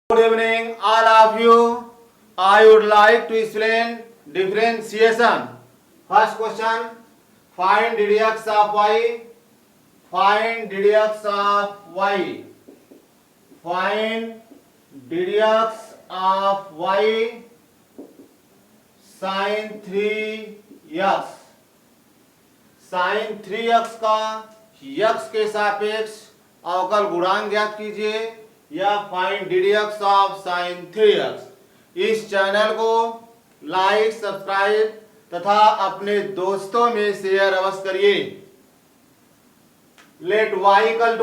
Good evening, all of you. I would like to explain differentiation. First question: find dx of y. Find dx of y. Find dx of y sin 3x. sin 3x का x के सापेक्ष अवकल गुणांक ज्ञात कीजिए या find ddx of sin 3x। इस channel को लाइक, सब्सक्राइब तथा अपने दोस्तों में शेयर अवश्य करिए। Let y equal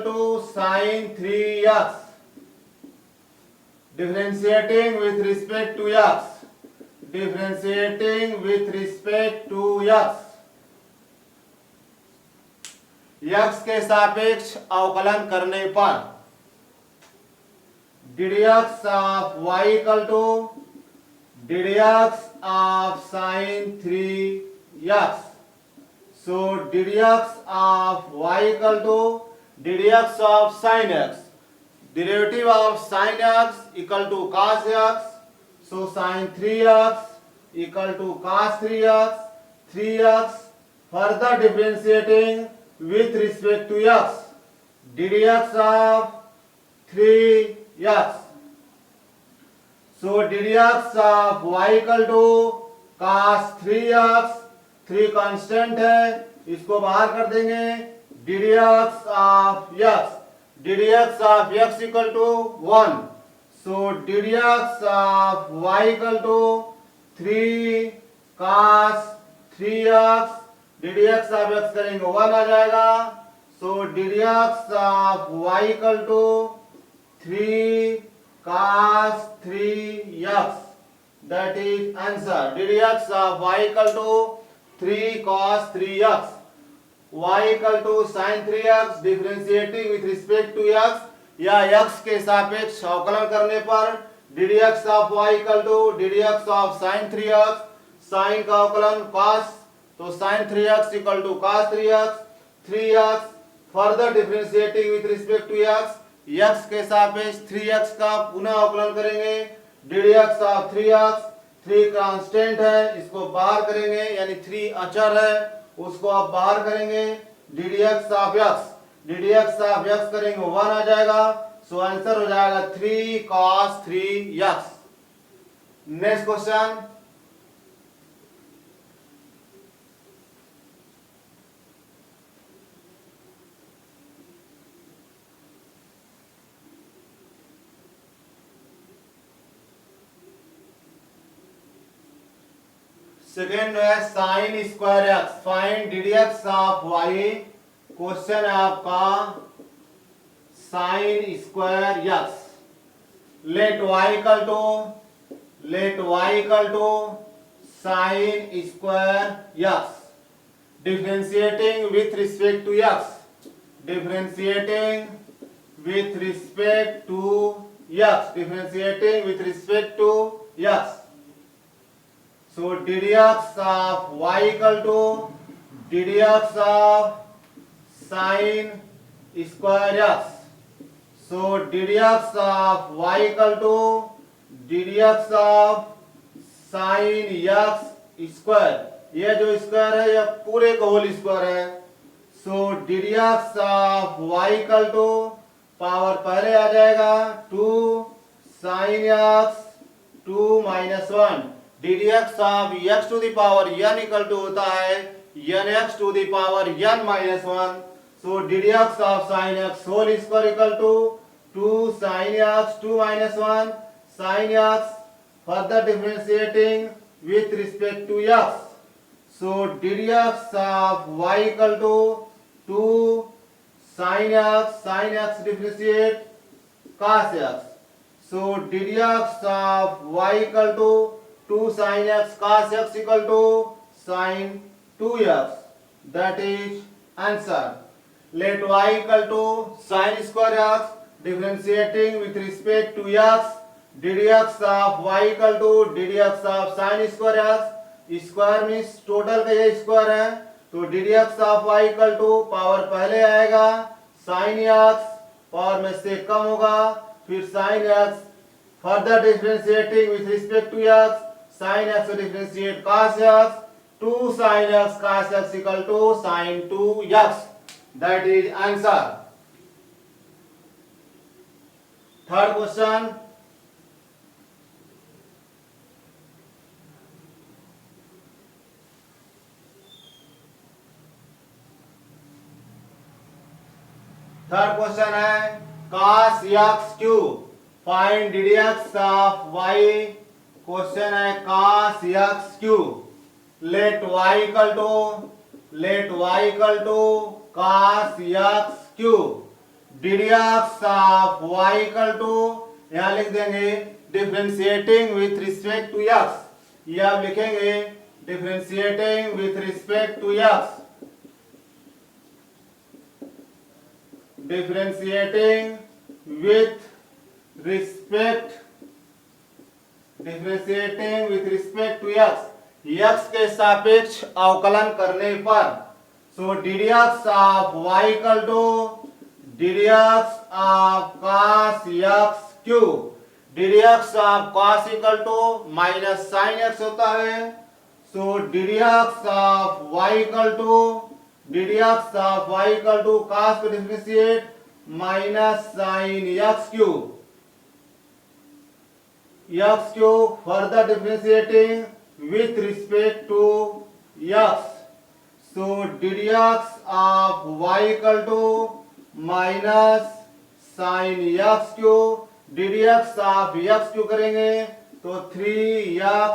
to sin 3x differentiating with respect to x, differentiating with respect to x, x के सापेक्ष अवकलन करने पर ddx of y equal to ddx of sin 3x। so ddx of y equal to ddx of sin x, derivative of sin x equal to cos x, so sin 3x equal to cos 3x, 3x further differentiating with respect to x, ddx of 3x, so ddx of y equal to cos 3x, 3 constant है, इसको बाहर कर देंगे, ddx of x, ddx of x equal to 1, so ddx of y equal to 3 cos 3x, ddx of x करेंगे 1 आ जाएगा, so ddx of y equal to 3 cos 3x, that is answer। ddx of y equal to 3 cos 3x, y equal to sin 3x differentiating with respect to x या x के सापेक्ष अवकलन करने पर ddx of y equal to ddx of sin 3x, sin का अवकलन cos, तो sin 3x equal to cos 3x, 3x further differentiating with respect to x, x के सापेक्ष 3x का पुनः अवकलन करेंगे, ddx of 3x, 3 कांस्टेंट है, इसको बाहर करेंगे यानी 3 अचर है, उसको आप बाहर करेंगे, ddx of x, ddx of x करेंगे 1 आ जाएगा, सो आंसर हो जाएगा 3 cos 3x। Next question, second है sine square x, find ddx of y। Question है आपका sine square x, let y equal to sine square x differentiating with respect to x, differentiating with respect to x, differentiating with respect to x, so ddx of y equal to ddx of sin square x, so ddx of y equal to ddx of sin x square, ये जो square है ये पूरे का whole square है, so ddx of y equal to power पहले आ जाएगा 2 sin x 2 minus 1, ddx of x to the power n equal to होता है nx to the power n minus 1, so ddx of sin x whole square equal to 2 sin x 2 minus 1 sin x further differentiating with respect to x, so ddx of y equal to 2 sin x differentiate cos x, so ddx of y equal to 2 sin x cos x equal to sin 2x, that is answer। let y equal to sin square x differentiating with respect to x, ddx of y equal to ddx of sin square x, square means total का ये square है, तो ddx of y equal to power पहले आएगा sine x power में से कम होगा, फिर sine x further differentiating with respect to x, sine x को differentiate cos x, 2 sin x cos x equal to sin 2x. That is answer. Third question. Third question है cos x cube find ddx of y. Question है cos x cube. let y equal to cos x cube. ddx of y equal to, यहां लिख देंगे differentiating with respect to x. ये आप लिखेंगे differentiating with respect to x. Differentiating with respect to x. x के सापेक्ष अवकलन करने पर, सो ddx of y equal to ddx of cos x cube. ddx of cos equal to minus sine x होता है, सो ddx of y equal to cos को differentiate minus sine x cube. x cube further differentiating with respect to x, so ddx of y equal to minus sin x cube. ddx of x क्यों करेंगे तो 3x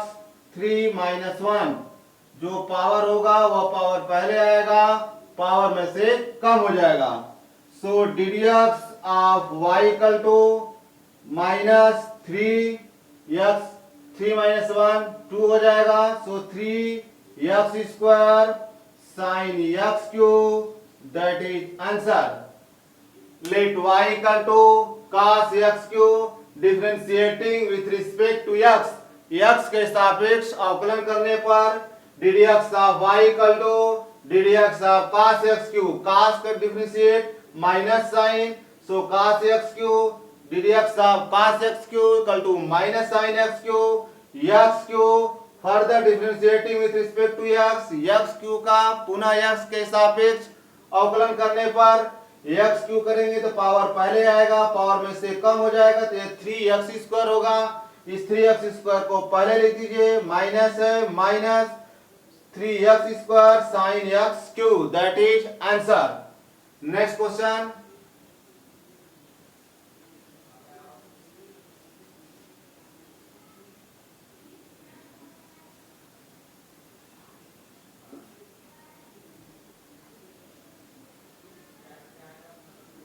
3 minus 1, जो power होगा वह power पहले आएगा, power में से कम हो जाएगा. so ddx of y equal to minus 3x 3 minus 1 2 हो जाएगा, सो 3x square sine x cube. That is answer. Let y equal to cos x cube differentiating with respect to x. x के सापेक्ष अवकलन करने पर ddx of y equal to ddx of cos x cube. cos का differentiate minus sine, सो cos x cube ddx of cos x cube equal to minus sin x cube. x cube further differentiating with respect to x. x cube का पुनः x के सापेक्ष अवकलन करने पर x Q करेंगे तो पावर पहले आएगा, पावर में से कम हो जाएगा, तो ये 3x स्क्वायर होगा. इस 3x स्क्वायर को पहले लिख दीजिए, माइनस है minus 3x square sine x cube. That is answer. Next question.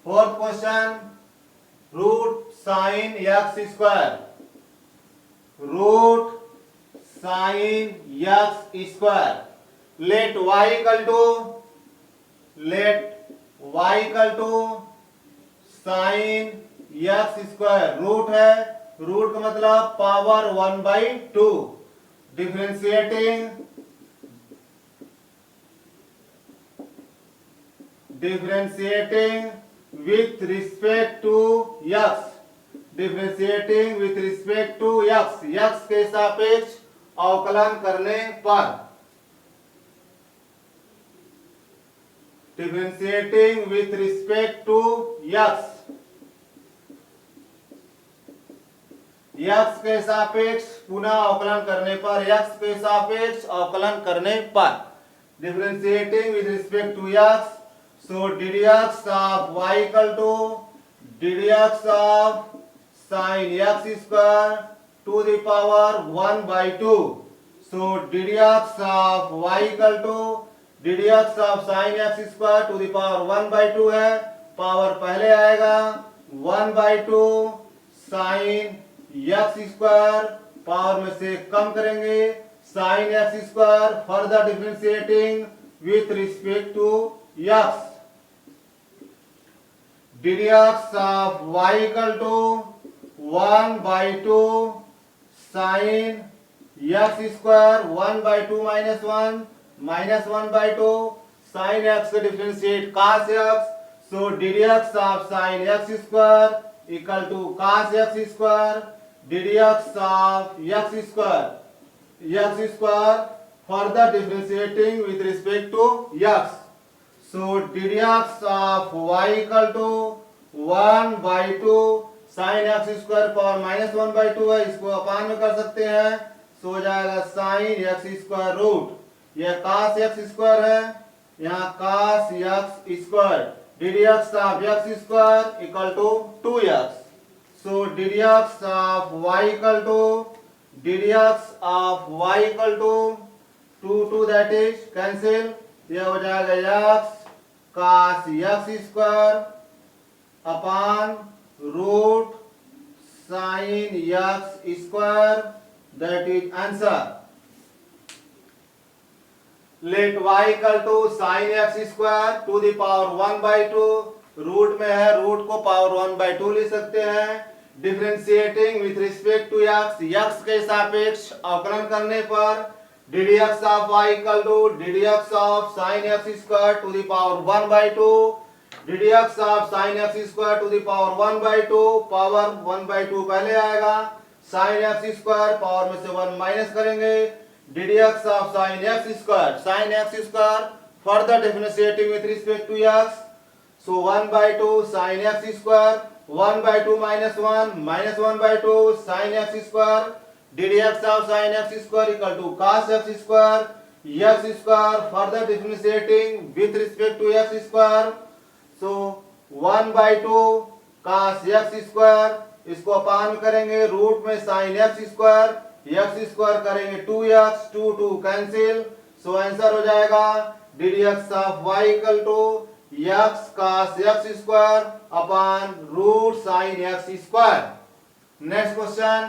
Fourth question, root sine x square. Root sine x square. Let y equal to sine x square. Root है, root का मतलब power 1/2. Differentiating with respect to x. Differentiating with respect to x. x के सापेक्ष अवकलन करने पर. Differentiating with respect to x. x के सापेक्ष पुनः अवकलन करने पर, x के सापेक्ष अवकलन करने पर. Differentiating with respect to x. So ddx of y equal to ddx of sin x square to the power 1/2. So ddx of y equal to ddx of sin x square to the power 1/2 है, power पहले आएगा, 1/2 sin x square, power में से कम करेंगे, sin x square further differentiating with respect to x. ddx of y equal to 1/2 sin x square 1/2 minus 1 minus 1/2 sin x को differentiate cos x. So ddx of sin x square equal to cos x square ddx of x square further differentiating with respect to x. So ddx of y equal to 1 by 2 sin x square power minus 1 by 2 है, इसको अपान में कर सकते हैं, सो हो जाएगा sin x square root, यह cos x square है, यहाँ cos x square ddx of x square equal to 2x. So ddx of y equal to 2 that is cancel, यह हो जाएगा x cos x square upon root sin x square, that is answer. Let y equal to sin x square to the power 1 by 2, root में है, root को power 1 by 2 ले सकते हैं, differentiating with respect to x के सापेक्ष अवकलन करने पर ddx of y equal to ddx of sin x square to the power 1 by 2, ddx of sin x square to the power 1 by 2, power 1 by 2 पहले आएगा, sin x square पावर में से 1 minus करेंगे, ddx of sin x square further differentiating with respect to x, so 1 by 2 sin x square 1 by 2 minus 1 by 2 sin x square ddx of sin x square equal to cos x square further differentiating with respect to x square, so 1 by 2 cos x square, इसको अपान करेंगे, root में sin x square करेंगे 2x, 2 cancel, so answer हो जाएगा ddx of y equal to x cos x square upon root sin x square. Next question.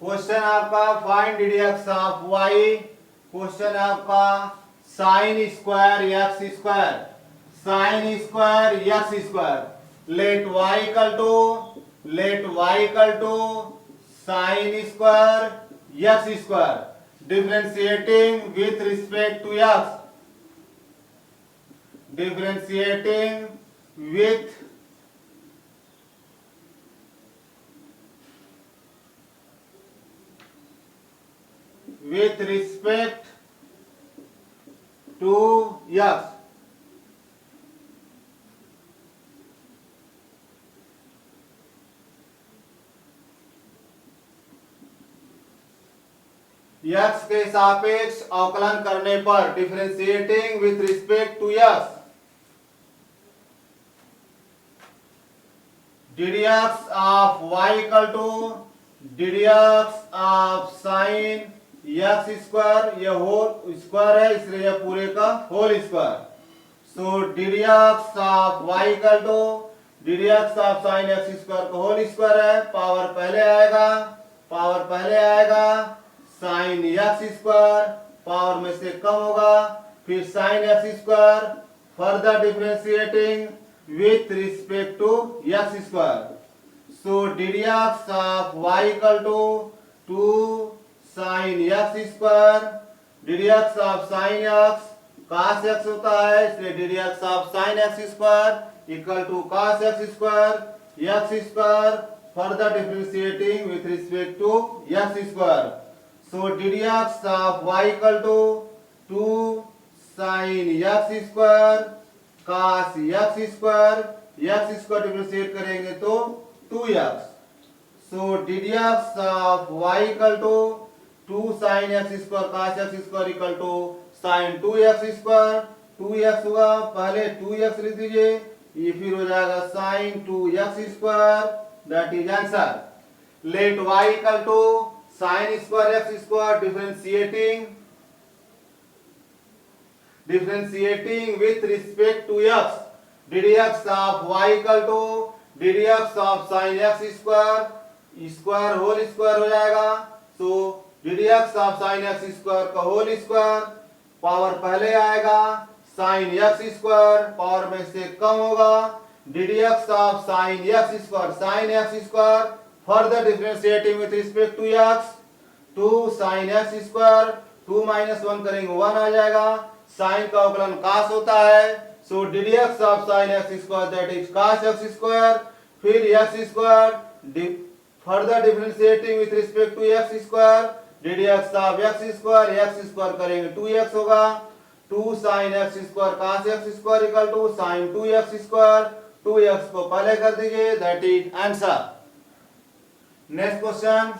Question आपका find ddx of y, question आपका sin square x square, let y equal to sin square x square, differentiating with respect to with respect to x. x के सापेक्ष अवकलन करने पर differentiating with respect to x, ddx of y equal to ddx of sin x square, ये whole square है इसलिए यह पूरे का whole square, so ddx of y equal to ddx of sin x square का होल स्क्वायर है, power पहले आएगा sin x स्क्वायर पावर में से कम होगा, फिर sin x square further differentiating with respect to x square, so ddx of y equal to 2 sin x square, ddx of sin x cos x होता है इसलिए ddx of sin x square equal to cos x square further differentiating with respect to x square, so ddx of y equal to 2 sin x square cos x square differentiate करेंगे तो 2x, so ddx of y equal to 2 sin x square cos x square equal to sin 2x square, 2x हुआ पहले 2x लिख दीजिए, ये फिर हो जाएगा sin 2x square, that is answer. Let y equal to sin square x square differentiating with respect to x, ddx of y equal to ddx of sin x square whole square हो जाएगा, so ddx of sine x square का whole square, power पहले आएगा, sign x square power में से कम होगा, ddx of sine x square further differentiating with respect to x, 2 sine x square, 2 minus 1 करेंगे 1 आ जाएगा, साइन का अवकलन cos होता है, सो ddx of sine x square that is cos x square, फिर x square further differentiating with respect to x square, ddx of x square करेंगे 2x होगा, 2 sine x square cos x square equal to sine 2x square, 2x को पहले कर दीजिए, that is answer. Next question,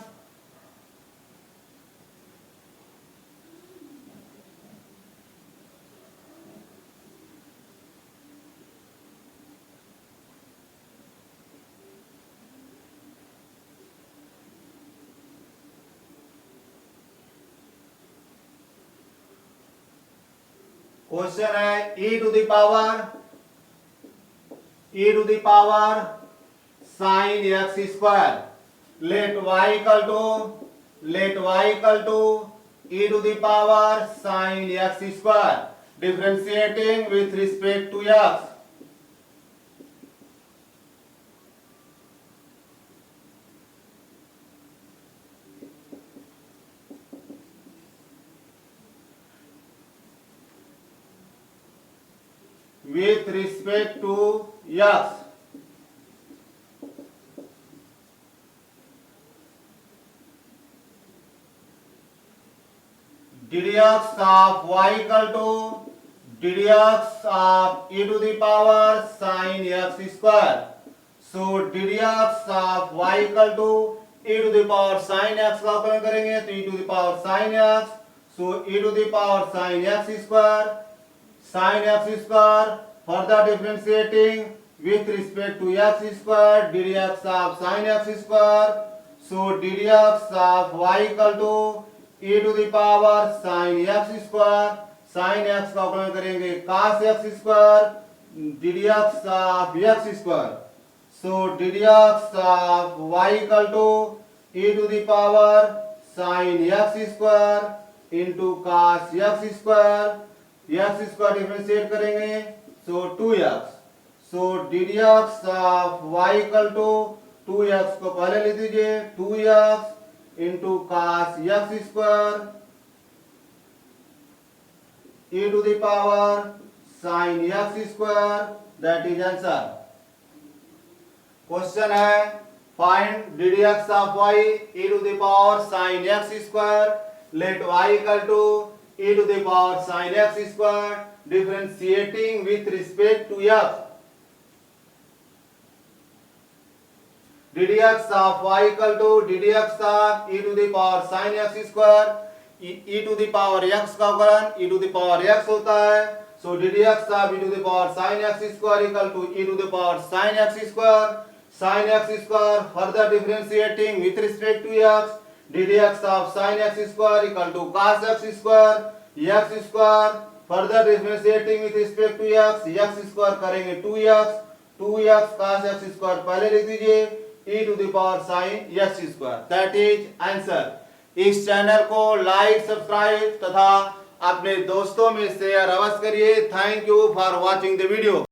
question है e to the power sine x square, let y equal to e to the power sine x square differentiating with respect to x, with respect to x, ddx of y equal to ddx of e to the power sin x square, so ddx of y equal to e to the power sin x का अवकलन करेंगे तो e to the power sin x, so e to the power sin x square further differentiating with respect to x square, ddx of sin x square, so ddx of y equal to e to the power sin x square, sin x का अवकलन करेंगे cos x square, ddx of x square, so ddx of y equal to e to the power sin x square into cos x square, x square differentiate करेंगे so 2x, so ddx of y equal to 2x को पहले ले दीजिए 2x into cos x square e to the power sin x square, that is answer. Question है find ddx of y e to the power sin x square, let y equal to e to the power sin x square differentiating with respect to x, ddx of y equal to ddx of e to the power sin x square, e to the power x का अवकलन e to the power x होता है, so ddx of e to the power sin x square equal to e to the power sin x square further differentiating with respect to x, ddx of sin x square equal to cos x square further differentiating with respect to x square करेंगे 2x cos x square पहले लिख दीजिए e to the power sin x square, that is answer. इस channel को like subscribe तथा अपने दोस्तों में शेयर अवश्य करिए। Thank you for watching the video.